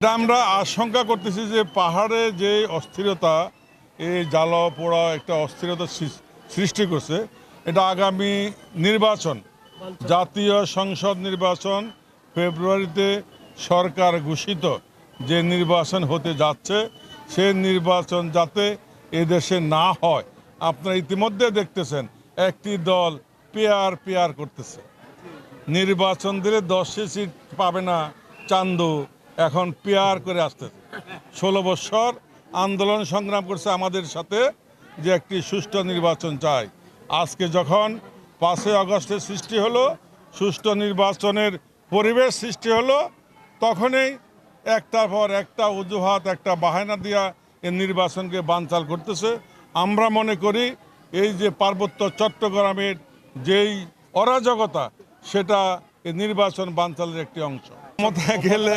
এটা আমরা আশঙ্কা করতেছি যে পাহাড়ে যে অস্থিরতা, এই জ্বালা পোড়া একটা অস্থিরতা সৃষ্টি করছে। এটা আগামী নির্বাচন, জাতীয় সংসদ নির্বাচন, ফেব্রুয়ারিতে সরকার ঘোষিত যে নির্বাচন হতে যাচ্ছে, সে নির্বাচন যাতে এদেশে না হয়। আপনারা ইতিমধ্যে দেখতেছেন একটি দল পেয়ার করতেছে। নির্বাচন দিলে 10 সিট পাবে না চান্দু, এখন পেয়ার করে আসতেছে। 16 বছর আন্দোলন সংগ্রাম করছে আমাদের সাথে যে একটি সুষ্ঠু নির্বাচন চাই। আজকে যখন 5ই আগস্টের সৃষ্টি হলো, সুষ্ঠু নির্বাচনের পরিবেশ সৃষ্টি হলো, তখনই একটার পর একটা অজুহাত, একটা বাহানা দিয়া এই নির্বাচনকে বানচাল করতেছে। আমরা মনে করি এই যে পার্বত্য চট্টগ্রামের যেই অরাজকতা, সেটা এই নির্বাচন বানচালের একটি অংশ। ক্ষমতায় গেলে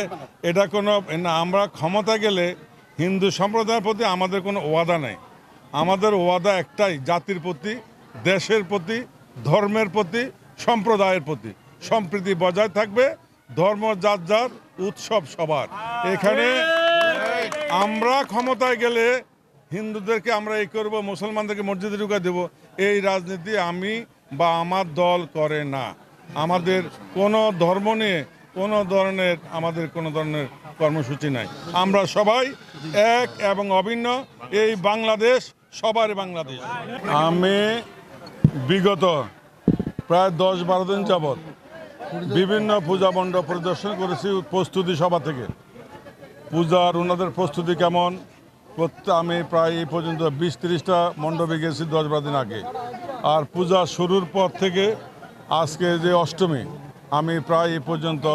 এটা কোনো না, আমরা ক্ষমতা গেলে হিন্দু সম্প্রদায়ের প্রতি আমাদের কোনো ওয়াদা নেই। আমাদের ওয়াদা একটাই, জাতির প্রতি, দেশের প্রতি, ধর্মের প্রতি, সম্প্রদায়ের প্রতি সম্প্রীতি বজায় থাকবে। ধর্ম যার যার, উৎসব সবার। এখানে আমরা ক্ষমতায় গেলে হিন্দুদেরকে আমরা এই করব, মুসলমানদেরকে মসজিদে ঢুকা দেব, এই রাজনীতি আমি বা আমার দল করে না। আমাদের কোনো ধর্ম নিয়ে আমাদের কোনো ধরনের কর্মসূচি নাই। আমরা সবাই এক এবং অভিন্ন। এই বাংলাদেশ সবার বাংলাদেশ। আমি বিগত প্রায় 10-12 দিন যাবৎ বিভিন্ন পূজা মণ্ডপ পরিদর্শন করেছি, প্রস্তুতি সভা থেকে পূজার ওনাদের প্রস্তুতি কেমন। আমি প্রায় এই পর্যন্ত 20-30টা মণ্ডপে গেছি 10-12 দিন আগে। আর পূজা শুরুর পর থেকে আজকে যে অষ্টমী, আমি প্রায় এই পর্যন্ত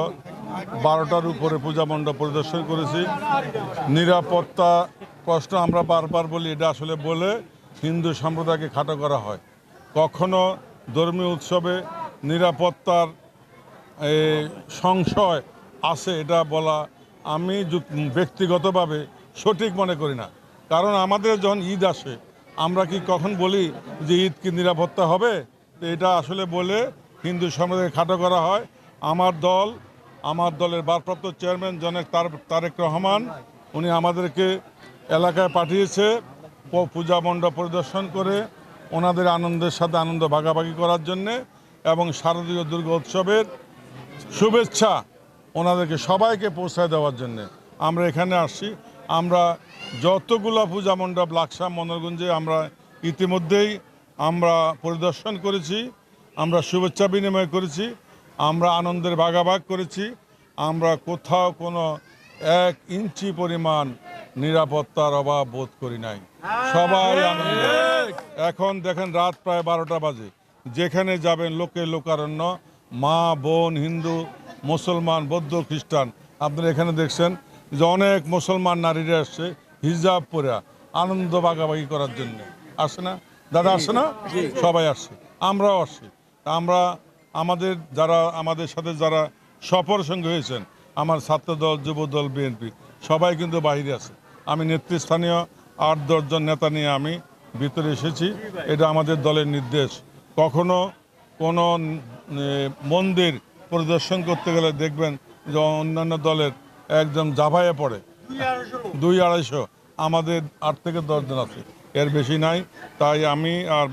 12টার উপরে পূজা মণ্ডপ পরিদর্শন করেছি। নিরাপত্তা প্রশ্ন আমরা বারবার বলি, এটা আসলে বলে হিন্দু সম্প্রদায়কে খাটো করা হয়। কখনো ধর্মীয় উৎসবে নিরাপত্তার সংশয় আছে এটা বলা আমি ব্যক্তিগতভাবে সঠিক মনে করি না। কারণ আমাদের যখন ঈদ আসে, আমরা কি কখন বলি যে ঈদ কি নিরাপত্তা হবে? তো এটা আসলে বলে হিন্দু সম্প্রদায়কে খাটো করা হয়। আমার দলের ভারপ্রাপ্ত চেয়ারম্যান জনাব তারেক রহমান, উনি আমাদেরকে এলাকায় পাঠিয়েছে পূজা মণ্ডপ পরিদর্শন করে ওনাদের আনন্দের সাথে আনন্দ ভাগাভাগি করার জন্যে এবং শারদীয় দুর্গা উৎসবের শুভেচ্ছা ওনাদেরকে সবাইকে পৌঁছায় দেওয়ার জন্যে আমরা এখানে আসছি। আমরা যতগুলো পূজা মণ্ডপ লাকসাম, মনোরগঞ্জে আমরা ইতিমধ্যেই পরিদর্শন করেছি, আমরা শুভেচ্ছা বিনিময় করেছি, আমরা আনন্দের ভাগাভাগ করেছি। আমরা কোথাও কোনো 1 ইঞ্চি পরিমাণ নিরাপত্তার অভাব বোধ করি নাই। সবাই আনন্দ। এখন দেখেন রাত প্রায় 12টা বাজে, যেখানে যাবেন লোকে লোকারণ্য, মা বোন, হিন্দু মুসলমান বৌদ্ধ খ্রিস্টান। আপনারা এখানে দেখছেন যে অনেক মুসলমান নারীরা আসছে হিজাব পরে আনন্দ ভাগাভাগি করার জন্য। আসে না দাদা, আসে না? সবাই আসছে, আমরাও আসছি। আমাদের সাথে যারা সফর সঙ্গে হয়েছেন, আমার ছাত্রদল, যুবদল, বিএনপি সবাই কিন্তু বাইরে আছে। আমি নেতৃস্থানীয় 8-10 জন নেতা নিয়ে আমি ভিতরে এসেছি। এটা আমাদের দলের নির্দেশ। কখনো কোনো মন্দির পরিদর্শন করতে গেলে দেখবেন যে অন্যান্য দলের একদম জাভাইয়ে পড়ে 200-250, আমাদের 8 থেকে 10 জন আছে, এর বেশি নাই। তাই আমি আর